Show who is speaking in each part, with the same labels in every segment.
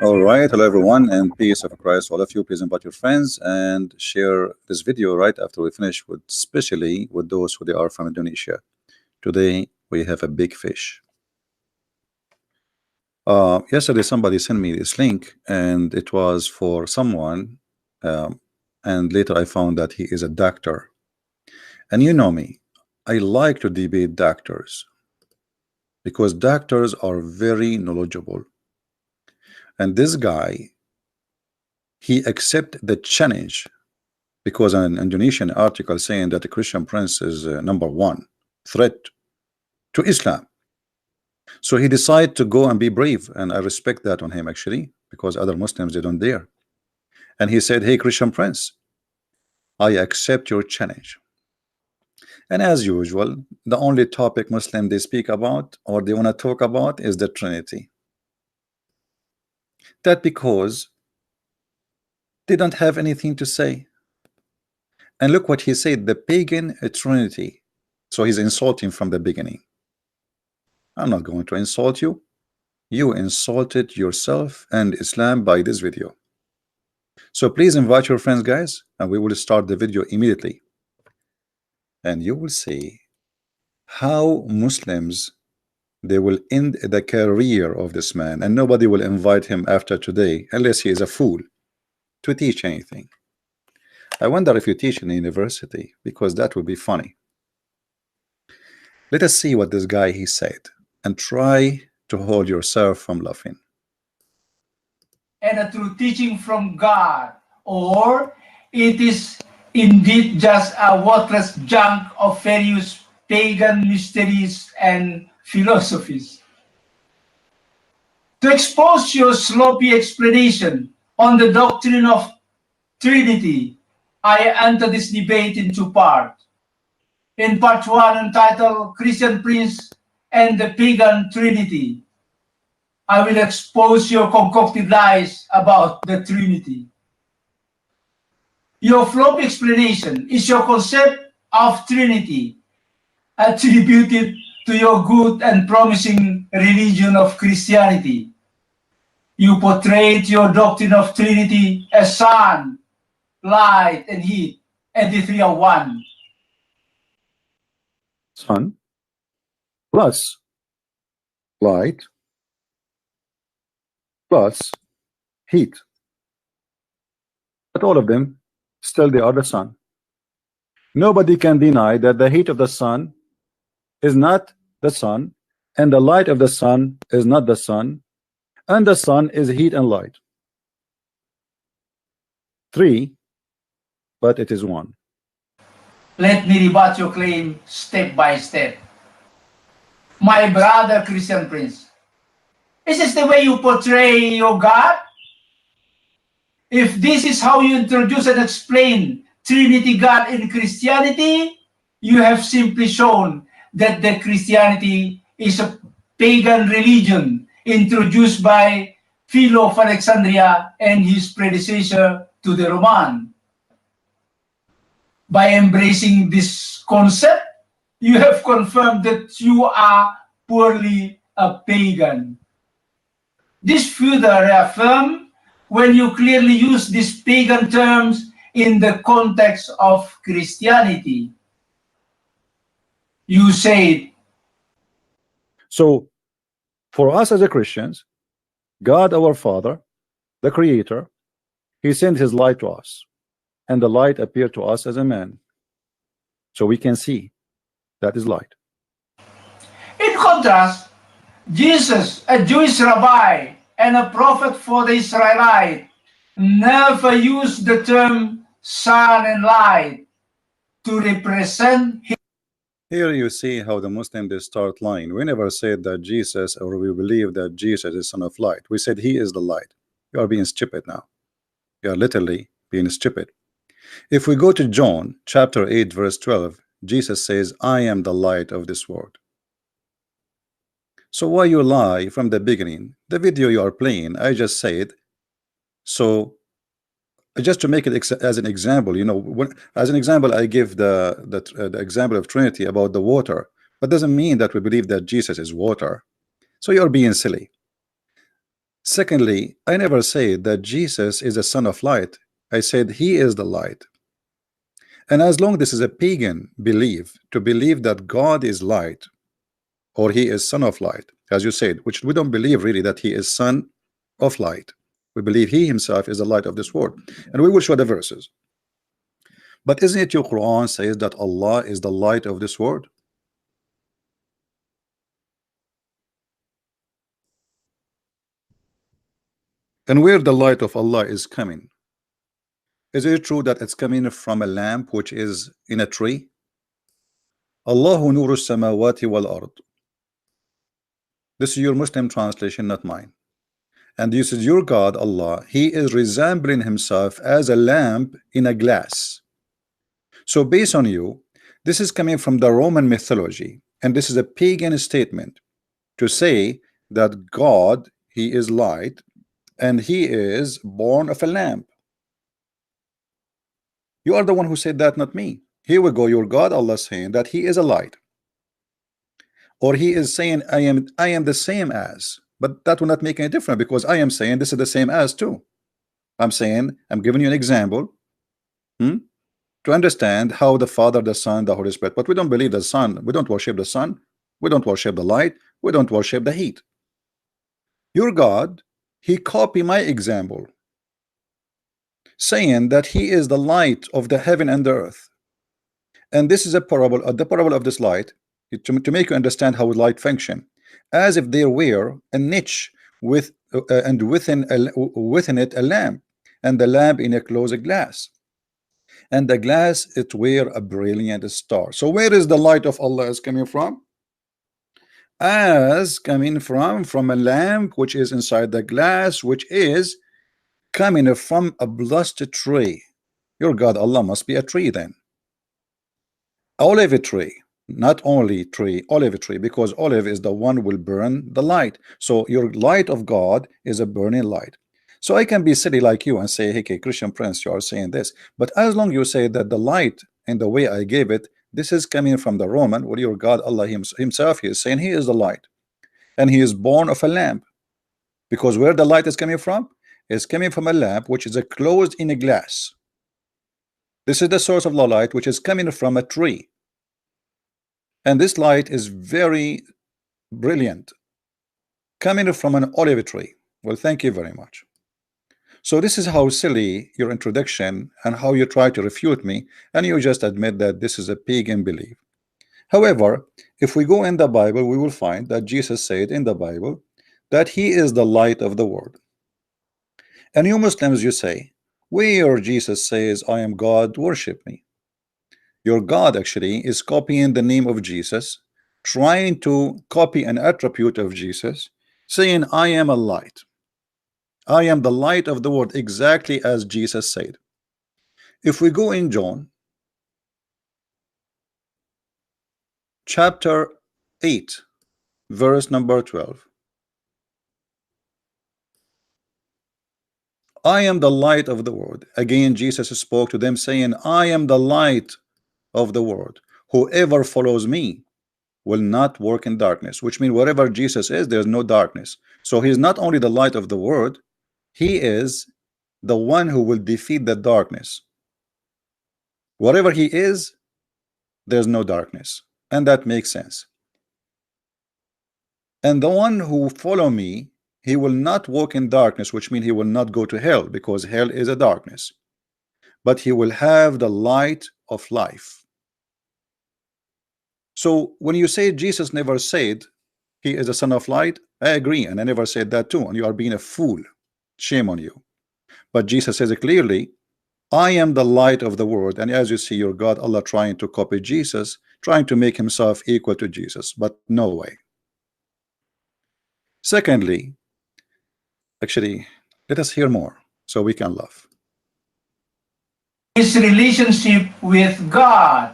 Speaker 1: All right, hello everyone, and peace of Christ, all of you. Please invite your friends and share this video right after we finish, with especially with those who they are from Indonesia. Today we have a big fish. Yesterday somebody sent me this link, and it was for someone, and later I found that he is a doctor. And you know me, I like to debate doctors because doctors are very knowledgeable. And this guy, he accepted the challenge because an Indonesian article saying that the Christian Prince is #1 threat to Islam. So he decided to go and be brave, and I respect that on him actually, because other Muslims, they don't dare. And he said, hey Christian Prince, I accept your challenge. And as usual, the only topic Muslim they speak about or they want to talk about is the Trinity. That because they don't have anything to say. And look what he said, the pagan Trinity. So he's insulting from the beginning. I'm not going to insult you. You insulted yourself and Islam by this video. So please invite your friends, guys, and we will start the video immediately. And you will see how Muslims, they will end the career of this man, and nobody will invite him after today unless he is a fool to teach anything. I wonder if you teach in a university, because that would be funny. Let us see what this guy he said, and try to hold yourself from laughing.
Speaker 2: And a true teaching from God, or it is indeed just a worthless junk of various pagan mysteries and philosophies. To expose your sloppy explanation on the doctrine of Trinity, I enter this debate in two parts. In part 1, entitled Christian Prince and the Pagan Trinity, I will expose your concocted lies about the Trinity. Your floppy explanation is your concept of Trinity attributed to your good and promising religion of Christianity. You portrayed your doctrine of Trinity as sun, light, and heat, and the three are one.
Speaker 1: Sun plus light plus heat. But all of them, still they are the sun. Nobody can deny that the heat of the sun is not the sun, and the light of the sun is not the sun, and the sun is heat and light. 3, but it is 1.
Speaker 2: Let me rebut your claim step by step. My brother Christian Prince, is this the way you portray your God? If this is how you introduce and explain Trinity God in Christianity, you have simply shown that the Christianity is a pagan religion introduced by Philo of Alexandria and his predecessor to the Roman. By embracing this concept, you have confirmed that you are purely a pagan. This further reaffirmed when you clearly use these pagan terms in the context of Christianity. You said,
Speaker 1: so for us as a Christians, God our Father, the Creator, he sent his light to us, and the light appeared to us as a man, so we can see that is light.
Speaker 2: In contrast, Jesus, a Jewish rabbi and a prophet for the Israelite, never used the term sun and light to represent him.
Speaker 1: Here you see how the Muslims they start lying. We never said that Jesus, or we believe that Jesus is son of light. We said he is the light. You are being stupid now. You are literally being stupid. If we go to John chapter 8 verse 12, Jesus says, I am the light of this world. So why you lie from the beginning? The video you are playing, I just said, so just to make it as an example, you know, as an example, I give the example of Trinity about the water, but doesn't mean that we believe that Jesus is water. So you're being silly. Secondly, I never said that Jesus is a son of light. I said he is the light. And as long this is a pagan belief, to believe that God is light or he is son of light, as you said, which we don't believe really that he is son of light. We believe he himself is the light of this world, and we will show the verses. But isn't it your Quran says that Allah is the light of this world? And where the light of Allah is coming? Is it true that it's coming from a lamp which is in a tree? Allahu nuru samawati wal ard. This is your Muslim translation, not mine. And this is your God, Allah. He is resembling himself as a lamp in a glass. So based on you, this is coming from the Roman mythology, and this is a pagan statement to say that God, he is light, and he is born of a lamp. You are the one who said that, not me. Here we go, your God, Allah, saying that he is a light, or he is saying I am the same as, but that will not make any difference, because I am saying this is the same as too. I'm saying, I'm giving you an example to understand how the Father, the Son, the Holy Spirit, but we don't believe the Son. We don't worship the Son. We don't worship the light. We don't worship the heat. Your God, he copied my example, saying that he is the light of the heaven and the earth. And this is a parable, the parable of this light, to make you understand how light function, as if there were a niche with and within it a lamp, and the lamp in a closed glass, and the glass it were a brilliant star. So where is the light of Allah is coming from? As coming from a lamp which is inside the glass, which is coming from a blessed tree. Your God Allah must be a tree then. Olive tree, not only tree, olive tree, because olive is the one will burn the light. So your light of God is a burning light. So I can be silly like you and say, hey, Christian Prince, you are saying this, but as long you say that the light and the way I gave it, this is coming from the Roman, or your God Allah himself, he is saying he is the light, and he is born of a lamp, because where the light is coming from is coming from a lamp which is closed in a glass. This is the source of the light, which is coming from a tree, and this light is very brilliant, coming from an olive tree. Well, thank you very much. So this is how silly your introduction and how you try to refute me, and you just admit that this is a pagan belief. However, if we go in the Bible, we will find that Jesus said in the Bible that he is the light of the world. And you Muslims, you say, where Jesus says I am God, worship me. Your God actually is copying the name of Jesus, trying to copy an attribute of Jesus, saying I am a light. I am the light of the world, exactly as Jesus said. If we go in John chapter 8 verse number 12, I am the light of the world. Again Jesus spoke to them saying, I am the light of the world. Whoever follows me will not work in darkness, which means wherever Jesus is, there's no darkness. So he's not only the light of the world, he is the one who will defeat the darkness. Whatever he is, there's no darkness, and that makes sense. And the one who follow me, he will not walk in darkness, which means he will not go to hell, because hell is a darkness, but he will have the light of life. So when you say Jesus never said he is a son of light, I agree, and I never said that too, and you are being a fool. Shame on you. But Jesus says it clearly, I am the light of the world. And as you see, your God Allah trying to copy Jesus, trying to make himself equal to Jesus, but no way. Secondly, actually, let us hear more so we can laugh.
Speaker 2: His relationship with God.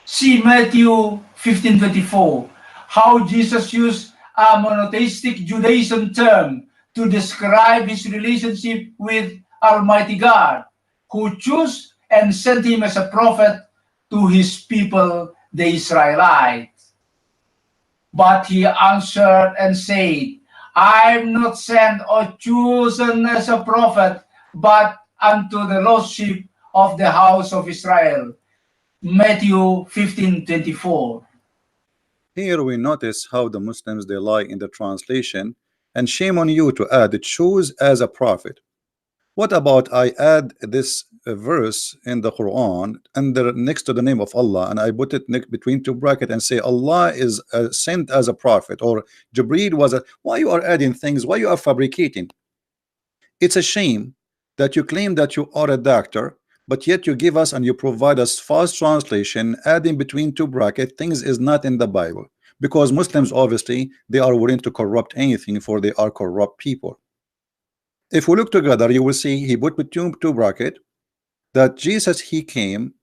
Speaker 2: See Matthew 15:24, how Jesus used a monotheistic Judaism term to describe his relationship with Almighty God, who chose and sent him as a prophet to his people, the Israelites. But he answered and said, I'm not sent or chosen as a prophet, but unto the lost sheep of the house of Israel. Matthew 15:24.
Speaker 1: Here we notice how the Muslims they lie in the translation, and shame on you to add choose as a prophet. What about I add this verse in the Quran under next to the name of Allah, and I put it between two brackets and say Allah is sent as a prophet, or Jibreel was a. Why you are adding things? Why you are fabricating? It's a shame that you claim that you are a doctor, but yet you give us and you provide us false translation, adding between two brackets things is not in the Bible. Because Muslims obviously they are willing to corrupt anything, for they are corrupt people. If we look together, you will see he put between two brackets that Jesus he came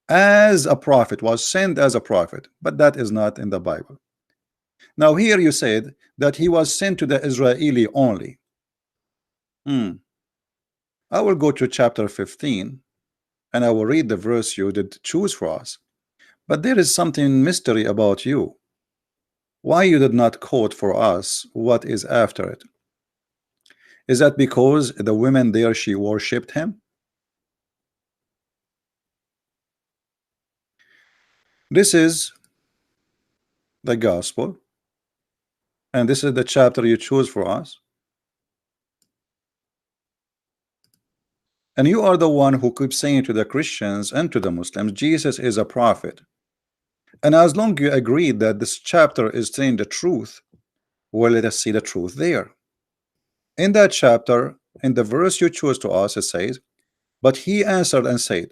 Speaker 1: as a prophet, was sent as a prophet, but that is not in the Bible. Now here you said that he was sent to the Israeli only. I will go to chapter 15 and I will read the verse you did choose for us. But there is something mystery about you. Why you did not quote for us what is after it? Is that because the women there she worshipped him? This is the gospel, and this is the chapter you choose for us. And you are the one who keeps saying to the Christians and to the Muslims, Jesus is a prophet. And as long you agree that this chapter is saying the truth, well, let us see the truth there. In that chapter, in the verse you choose to us, it says, but he answered and said,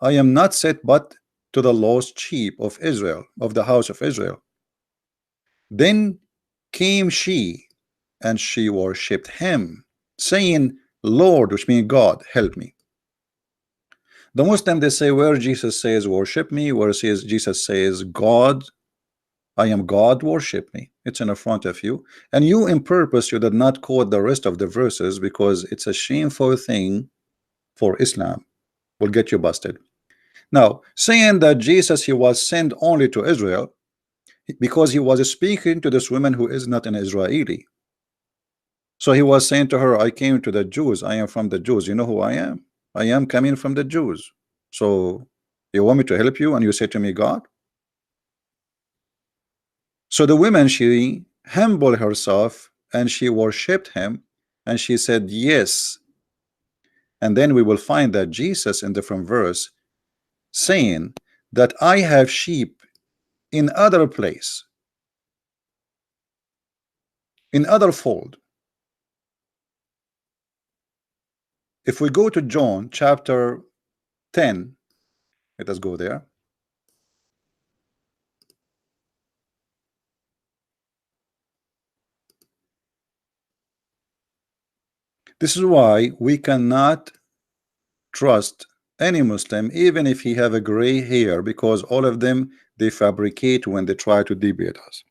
Speaker 1: I am not sent but to the lost sheep of Israel, of the house of Israel. Then came she, and she worshipped him, saying, Lord, which means God, help me. The Muslim they say where Jesus says worship me, where Jesus says God, I am God, worship me. It's in the front of you, and you in purpose you did not quote the rest of the verses because it's a shameful thing for Islam. Will get you busted. Now saying that Jesus he was sent only to Israel because he was speaking to this woman who is not an Israeli. So he was saying to her, I came to the Jews, I am from the Jews. You know who I am? I am coming from the Jews. So you want me to help you and you say to me God? So the woman she humbled herself and she worshipped him and she said yes. And then we will find that Jesus in different verse saying that I have sheep in other place, in other fold. If we go to John chapter 10, let us go there. This is why we cannot trust any Muslim, even if he have a gray hair, because all of them they fabricate when they try to debate us.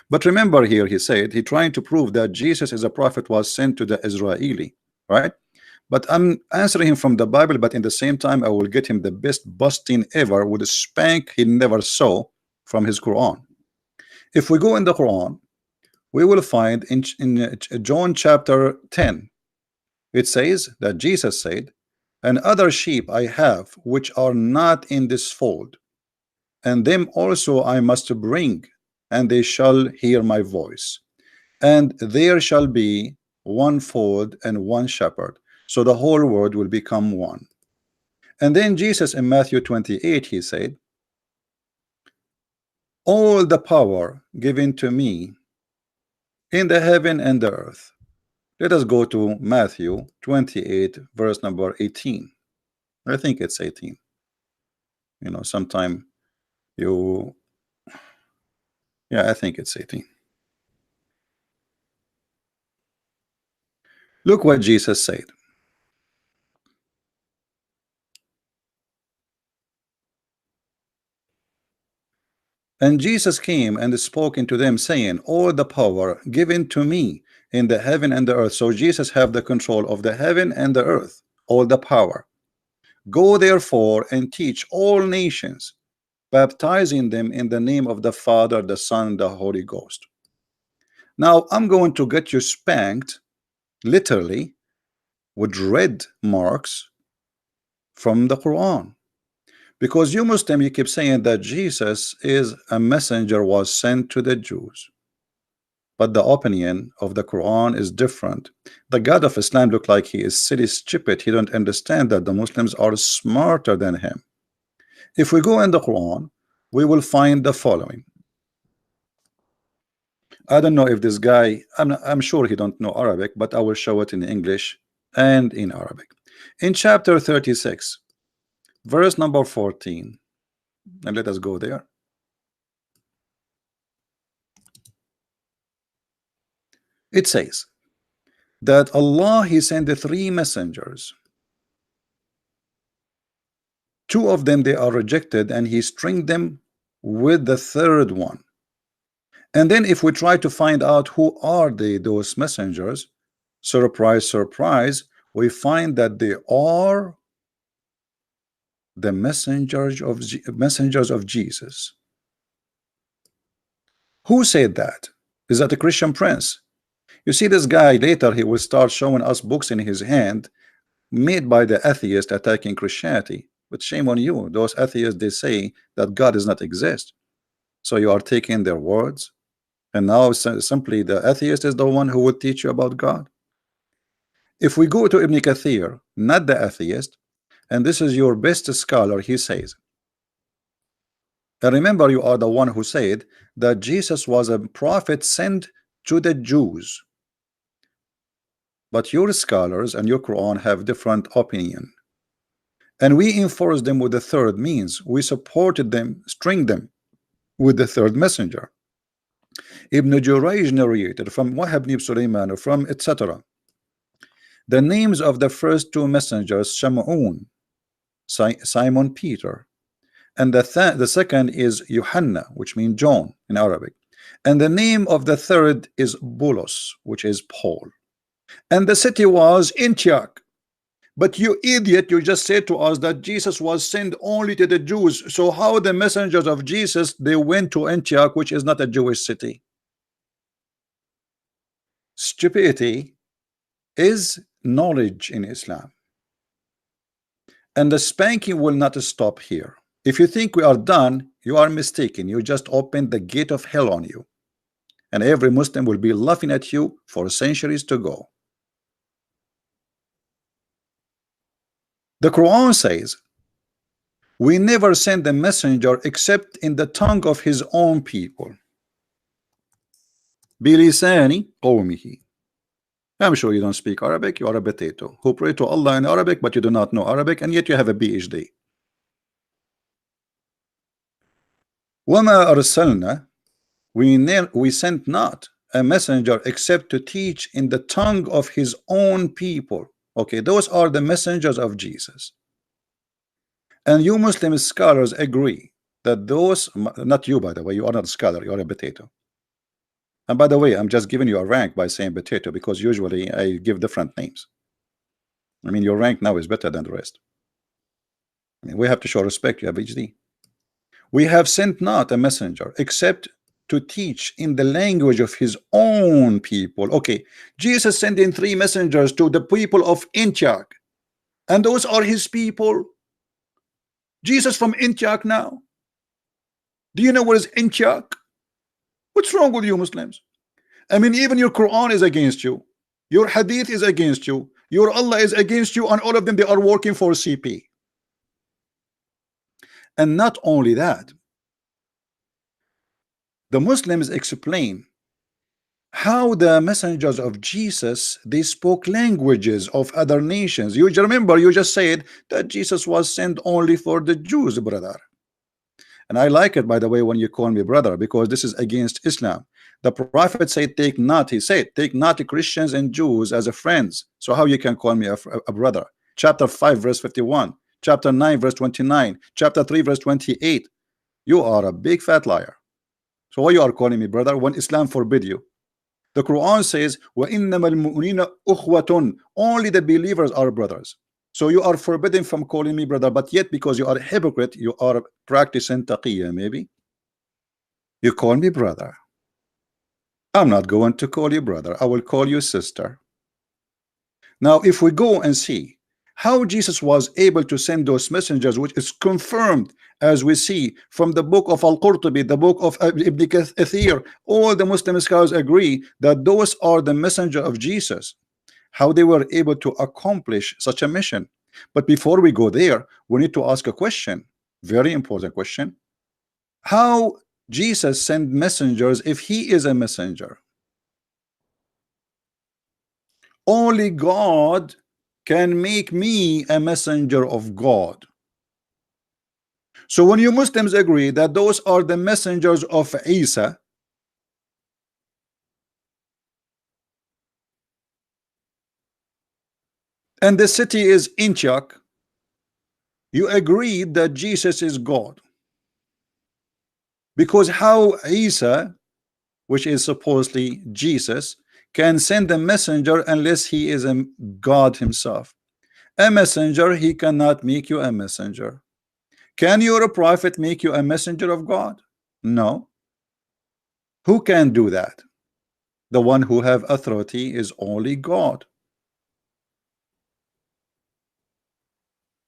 Speaker 1: But remember here he said he trying to prove that Jesus is a prophet was sent to the Israeli, right? But I'm answering him from the Bible, but in the same time I will get him the best busting ever with a spank he never saw from his Quran. If we go in the Quran, we will find in John chapter 10, it says that Jesus said, and other sheep I have which are not in this fold, and them also I must bring, and they shall hear my voice, and there shall be one fold and one shepherd, so the whole world will become one. And then Jesus in Matthew 28 he said, all the power given to me in the heaven and the earth. Let us go to Matthew 28 verse number 18. I think it's 18. You know, sometime you, yeah, I think it's 18. Look what Jesus said. And Jesus came and spoke unto them, saying, all the power given to me in the heaven and the earth. So Jesus have the control of the heaven and the earth, all the power. Go therefore and teach all nations, baptizing them in the name of the Father, the Son, the Holy Ghost. Now I'm going to get you spanked literally with red marks from the Quran, because you Muslim, you keep saying that Jesus is a messenger, was sent to the Jews, but the opinion of the Quran is different. The God of Islam look like he is silly stupid. He don't understand that the Muslims are smarter than him. If we go in the Quran, we will find the following. I don't know if this guy, I'm sure he don't know Arabic, but I will show it in English and in Arabic. In chapter 36, verse number 14, and let us go there. It says that Allah, he sent the three messengers. Two of them they are rejected, and he stringed them with the third one. And then if we try to find out who are those messengers, surprise, surprise, we find that they are the messengers of Jesus. Who said that? Is that a Christian prince? You see, this guy later he will start showing us books in his hand made by the atheist attacking Christianity. But shame on you, those atheists, they say that God does not exist. So you are taking their words, and now simply the atheist is the one who would teach you about God. If we go to Ibn Kathir, not the atheist, and this is your best scholar, he says, and remember, you are the one who said that Jesus was a prophet sent to the Jews, but your scholars and your Quran have different opinion, and we enforce them with the third means. We supported them, string them with the third messenger. Ibn Jurayj narrated from Wahab ibn Sulaiman, from etc. The names of the first two messengers, Shamun, Simon Peter, and the second is Yohanna, which means John in Arabic, and the name of the third is Bulos, which is Paul, and the city was Antioch. But you idiot, you just said to us that Jesus was sent only to the Jews. So how the messengers of Jesus, they went to Antioch, which is not a Jewish city? Stupidity is knowledge in Islam, and the spanking will not stop here. If you think we are done, you are mistaken. You just opened the gate of hell on you, and every Muslim will be laughing at you for centuries to go. The Quran says, we never send a messenger except in the tongue of his own people. Bilisani qawmihi. I'm sure you don't speak Arabic. You are a potato who pray to Allah in Arabic, but you do not know Arabic, and yet you have a PhD. وَمَا أَرْسَلْنَا, we sent not a messenger except to teach in the tongue of his own people. Okay, those are the messengers of Jesus. And you Muslim scholars agree that those, not you by the way, you are not a scholar, you are a potato. And by the way, I'm just giving you a rank by saying potato, because usually I give different names. I mean, your rank now is better than the rest. I mean, we have to show respect. You have PhD. We have sent not a messenger except to teach in the language of his own people. Okay, Jesus sent in three messengers to the people of Antioch, and those are his people. Jesus from Antioch now. Do you know what is Antioch? What's wrong with you Muslims? I mean, even your Quran is against you, your Hadith is against you, your Allah is against you, and all of them, they are working for CP. And not only that, the Muslims explain how the messengers of Jesus, they spoke languages of other nations. You remember, you just said that Jesus was sent only for the Jews, brother. And I like it, by the way, when you call me brother, because this is against Islam. The prophet said, take not, he said, take not Christians and Jews as a friends. So how you can call me a brother? Chapter 5 verse 51, chapter 9 verse 29, chapter 3 verse 28. You are a big fat liar. So why you are calling me brother when Islam forbid you? The Quran says, وَإِنَّمَا الْمُؤْمِنِينَ أُخْوَةٌ, only the believers are brothers. So you are forbidden from calling me brother, but yet because you are a hypocrite, you are practicing taqiyya, maybe you call me brother. I'm not going to call you brother, I will call you sister. Now if we go and see how Jesus was able to send those messengers, which is confirmed as we see from the book of Al-Qurtubi, the book of Ibn Kathir, all the Muslim scholars agree that those are the messenger of Jesus, how they were able to accomplish such a mission. But before we go there, we need to ask a question, very important question. How Jesus sent messengers if he is a messenger? Only God can make me a messenger of God. So when you Muslims agree that those are the messengers of Isa, and the city is Antioch, you agree that Jesus is God. Because how Isa, which is supposedly Jesus, can send a messenger unless he is a God himself? A messenger, he cannot make you a messenger. Can your prophet make you a messenger of God? No. Who can do that? The one who have authority is only God.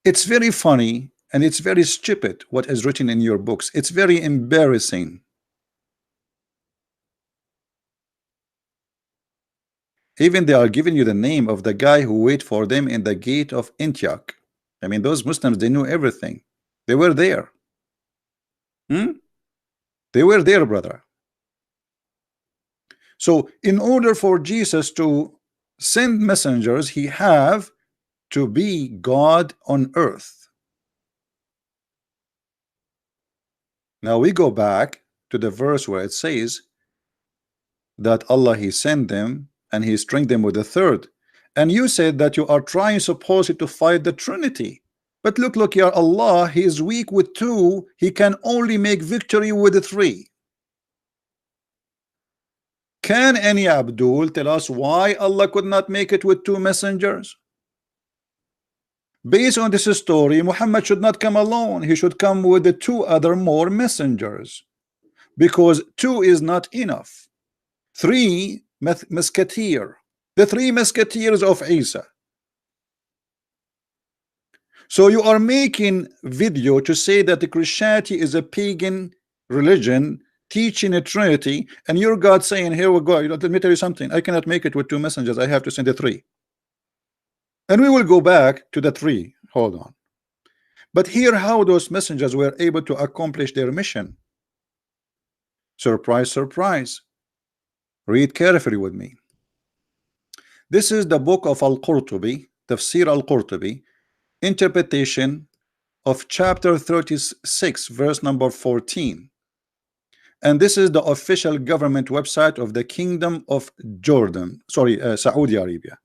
Speaker 1: It's very funny and it's very stupid what is written in your books. It's very embarrassing. Even they are giving you the name of the guy who wait for them in the gate of Antioch. I mean, those Muslims, they knew everything. They were there. They were there, brother. So in order for Jesus to send messengers, he have to be God on earth. Now we go back to the verse where it says that Allah, he sent them and he strengthened them with a third. And you said that you are trying supposedly to fight the Trinity. But look, ya Allah, he is weak with two. He can only make victory with the three. Can any Abdul tell us why Allah could not make it with two messengers? Based on this story, Muhammad should not come alone. He should come with the two other more messengers, because two is not enough. Three musketeer, the three musketeers of Isa. So you are making video to say that the Christianity is a pagan religion teaching a Trinity, and your God saying, here we go, let me tell you something, I cannot make it with two messengers, I have to send the three. And we will go back to the three. Hold on. But here how those messengers were able to accomplish their mission. Surprise, surprise. Read carefully with me. This is the book of Al-Qurtubi, Tafsir Al-Qurtubi, interpretation of chapter 36, verse number 14. And this is the official government website of the Kingdom of Jordan, Saudi Arabia.